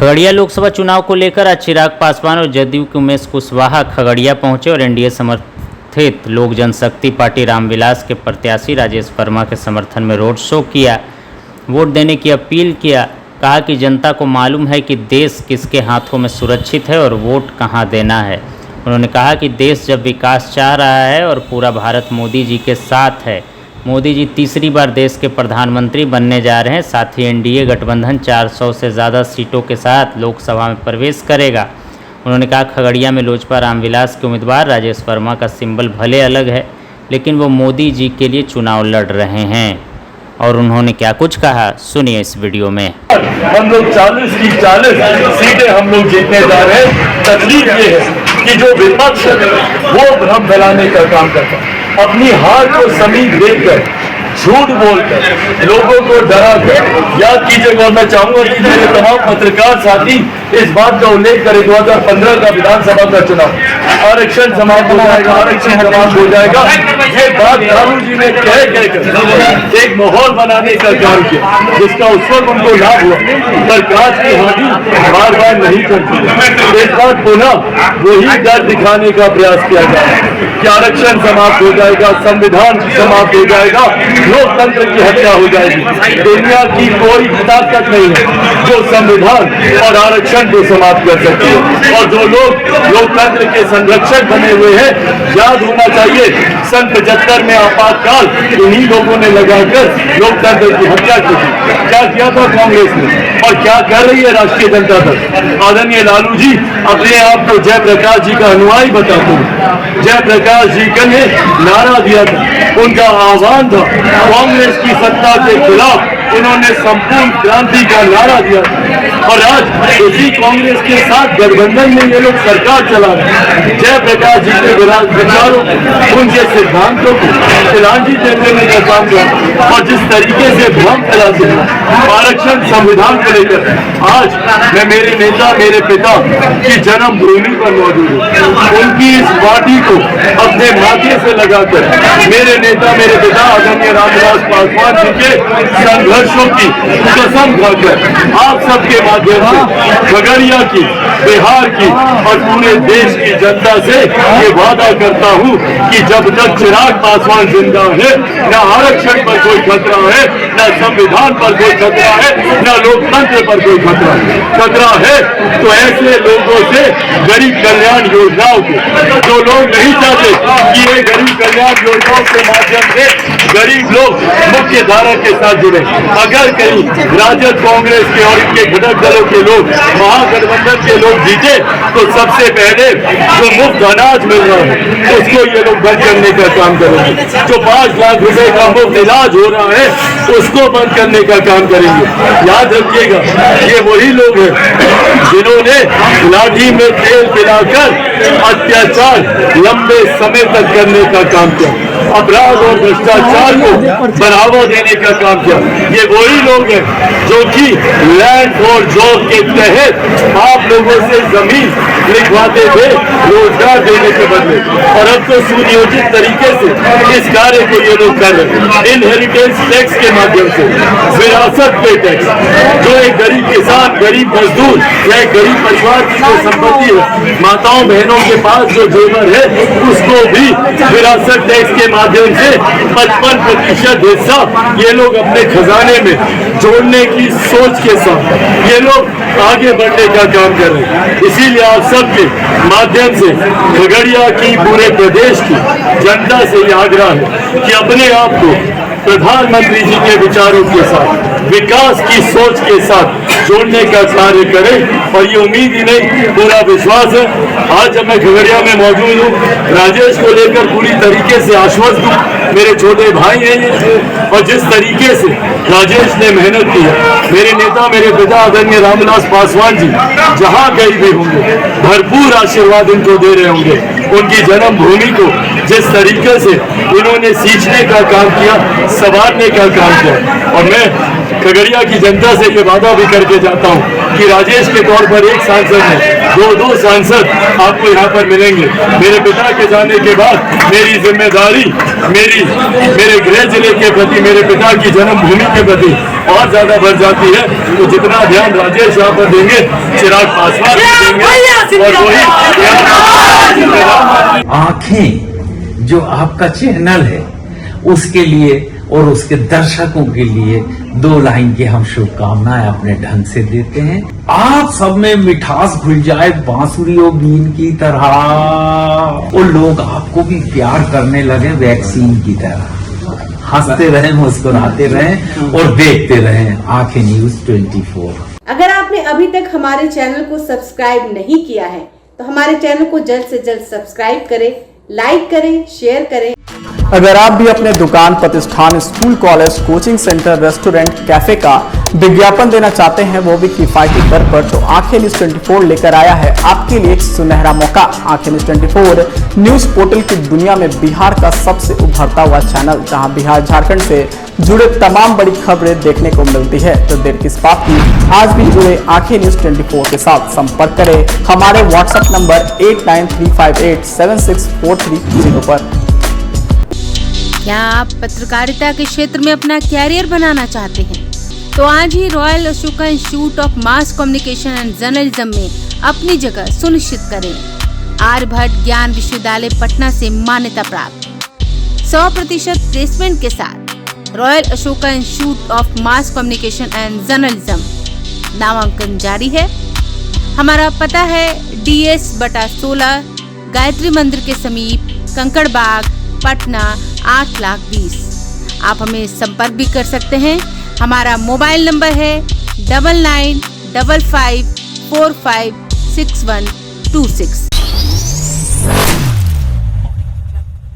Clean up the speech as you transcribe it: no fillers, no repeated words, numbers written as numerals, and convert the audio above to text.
खगड़िया लोकसभा चुनाव को लेकर आज चिराग पासवान और जदयू के उमेश कुशवाहा खगड़िया पहुंचे और एनडीए समर्थित लोक जनशक्ति पार्टी रामविलास के प्रत्याशी राजेश वर्मा के समर्थन में रोड शो किया, वोट देने की अपील किया। कहा कि जनता को मालूम है कि देश किसके हाथों में सुरक्षित है और वोट कहां देना है। उन्होंने कहा कि देश जब विकास चाह रहा है और पूरा भारत मोदी जी के साथ है, मोदी जी तीसरी बार देश के प्रधानमंत्री बनने जा रहे हैं। साथ ही एनडीए गठबंधन 400 से ज़्यादा सीटों के साथ लोकसभा में प्रवेश करेगा। उन्होंने कहा खगड़िया में लोजपा रामविलास के उम्मीदवार राजेश वर्मा का सिंबल भले अलग है, लेकिन वो मोदी जी के लिए चुनाव लड़ रहे हैं। और उन्होंने क्या कुछ कहा, सुनिए इस वीडियो में। हम लोग 40 की 40 सीटें हम लोग जीतने जा रहे हैं। तकलीफ ये है कि जो विपक्ष है वो भ्रम फैलाने का काम करता है, अपनी हार को समीप देखकर, झूठ बोलकर, लोगों को डरा कर। याद कीजिएगा, और मैं चाहूंगा कि मेरे तमाम पत्रकार साथी इस बात का उल्लेख करें, 2015 का विधानसभा का चुनाव, आरक्षण समाप्त हो जाएगा, आरक्षण समाप्त हो जाएगा, ये बात लालू जी ने कहकर एक माहौल बनाने का काम किया, जिसका उस वक्त उनको लाभ हुआ। पर कांच की हाथी बार बार नहीं चलती। इस बात पुनः वही डर दिखाने का प्रयास किया जा रहा है कि आरक्षण समाप्त हो जाएगा, संविधान समाप्त हो जाएगा, लोकतंत्र की हत्या हो जाएगी। दुनिया की कोई ताकत नहीं है जो संविधान और आरक्षण को समाप्त कर सकती है। और जो लोग लोकतंत्र के संरक्षक बने हुए हैं, याद होना चाहिए सन 75 में आपातकाल इन्हीं लोगों ने लगाकर लोकतंत्र की हत्या की थी। क्या किया था कांग्रेस ने और क्या कर रही है राष्ट्रीय जनता दल? आदरणीय लालू जी अपने आप को जयप्रकाश जी का अनुयायी बताते हैं। जयप्रकाश जी का ने नारा दिया था, उनका आह्वान था कांग्रेस की सत्ता के खिलाफ, उन्होंने संपूर्ण क्रांति का नारा दिया और आज इसी कांग्रेस के साथ गठबंधन में ये लोग सरकार चला रहे हैं। जयप्रकाश जी के विचारों, उनके सिद्धांतों को तिलांजलि देने का काम कर और जिस तरीके से भ्रम फैलाते हैं आरक्षण संविधान को लेकर, आज मैं मेरे नेता, मेरे पिता की जन्मभूमि पर मौजूद हूँ। उनकी इस पार्टी को अपने माथे से लगाकर मेरे नेता, मेरे पिता आदरणीय रामविलास पासवान जी के संघर्षों की कसम खाकर आप सबके माध्यम से खगड़िया की, बिहार की और पूरे देश की जनता से ये वादा करता हूं कि जब तक चिराग पासवान जिंदा है, न आरक्षण पर कोई खतरा है, न संविधान पर कोई खतरा है, न लोकतंत्र पर कोई खतरा है। खतरा है तो ऐसे लोगों से गरीब कल्याण योजनाओं को, जो लोग नहीं चाहते कि ये गरीब कल्याण योजनाओं के माध्यम से गरीब लोग मुख्य धारा के साथ जुड़े। अगर कहीं राजद, कांग्रेस के और इनके घटक दलों के लोग, महागठबंधन के लोग जीते तो सबसे पहले जो मुफ्त अनाज मिल रहा है उसको ये लोग बंद करने का काम करेंगे। जो 5 लाख रुपए का मुफ्त इलाज हो रहा है उसको बंद करने का काम करेंगे। याद रखिएगा, ये वही लोग हैं जिन्होंने लाठी में तेल पिलाकर अत्याचार लंबे समय तक करने का काम किया, अपराध और भ्रष्टाचार को बढ़ावा देने का काम किया। ये वही लोग हैं जो कि लैंड फॉर जॉब के तहत आप लोगों से जमीन लिखवाते थे रोजगार देने के बदले, और अब तो सुनियोजित तरीके से इस कार्य को ये लोग कर रहे हैं। इनहेरिटेंस टैक्स के माध्यम से, विरासत पे टैक्स, जो एक गरीब किसान, गरीब मजदूर या एक गरीब परिवार की जो संपत्ति है, माताओं बहनों के पास जो जेवर है, उसको भी विरासत टैक्स के माध्यम से 55% हिस्सा ये लोग अपने खजाने में जोड़ने की सोच के साथ ये लोग आगे बढ़ने का काम कर रहे हैं। इसीलिए आप सबके माध्यम से खगड़िया की, पूरे प्रदेश की जनता से यह आग्रह है कि अपने आप को प्रधानमंत्री जी के विचारों के साथ, विकास की सोच के साथ जोड़ने का कार्य करें। और ये उम्मीद ही नहीं, पूरा विश्वास है। आज जब मैं खगड़िया में मौजूद हूँ, राजेश को लेकर पूरी तरीके से आश्वस्त हूँ। मेरे छोटे भाई हैं ये, और जिस तरीके से राजेश ने मेहनत की है, मेरे नेता, मेरे पिता आदरणीय रामविलास पासवान जी जहाँ कहीं भी होंगे भरपूर आशीर्वाद इनको दे रहे होंगे। उनकी जन्मभूमि को जिस तरीके से उन्होंने सींचने का काम किया, संवारने का काम किया, और मैं खगड़िया की जनता से ये वादा भी करके जाता हूँ कि राजेश के तौर पर एक सांसद है, दो सांसद आपको यहाँ पर मिलेंगे। मेरे पिता के जाने के बाद मेरी जिम्मेदारी मेरे गृह जिले के प्रति, मेरे पिता की जन्मभूमि के प्रति और ज्यादा बढ़ जाती है। तो जितना ध्यान राजेश यहाँ पर देंगे, चिराग पासवान देंगे और वही आंखें जो आपका चैनल है उसके लिए और उसके दर्शकों के लिए 2 लाइन की हम शुभकामनाएं अपने ढंग से देते हैं। आप सब में मिठास घुल जाए बांसुरी और बीन की तरह, और लोग आपको भी प्यार करने लगे वैक्सीन की तरह। हंसते रहें, मुस्कुराते रहें और देखते रहें आंखें न्यूज 24। अगर आपने अभी तक हमारे चैनल को सब्सक्राइब नहीं किया है तो हमारे चैनल को जल्द से जल्द सब्सक्राइब करें, लाइक करें, शेयर करें। अगर आप भी अपने दुकान, प्रतिष्ठान, school, college, coaching centre, restaurant, cafe का विज्ञापन देना चाहते हैं, वो भी किफायती दर पर, तो आंखें न्यूज 24 लेकर आया है आपके लिए एक सुनहरा मौका। आंखें न्यूज 24 न्यूज पोर्टल की दुनिया में बिहार का सबसे उभरता हुआ चैनल, जहां बिहार झारखंड से जुड़े तमाम बड़ी खबरें देखने को मिलती है। तो देर किस बात की, आज भी जुड़े आंखें न्यूज 24 के साथ संपर्क करें हमारे व्हाट्सएप नंबर 8935876430 पर। क्या आप पत्रकारिता के क्षेत्र में अपना कैरियर बनाना चाहते हैं? तो आज ही royal Ashoka institute of mass communication and journalism में अपनी जगह सुनिश्चित करें। आर्यभट्ट ज्ञान विश्वविद्यालय पटना से मान्यता प्राप्त 100% प्लेसमेंट के साथ royal Ashoka institute of mass communication and journalism नामांकन जारी है। हमारा पता है DS/16 गायत्री मंदिर के समीप, कंकड़ बाग, पटना 8,20,000। आप हमें संपर्क भी कर सकते हैं। हमारा मोबाइल नंबर है 9955456126।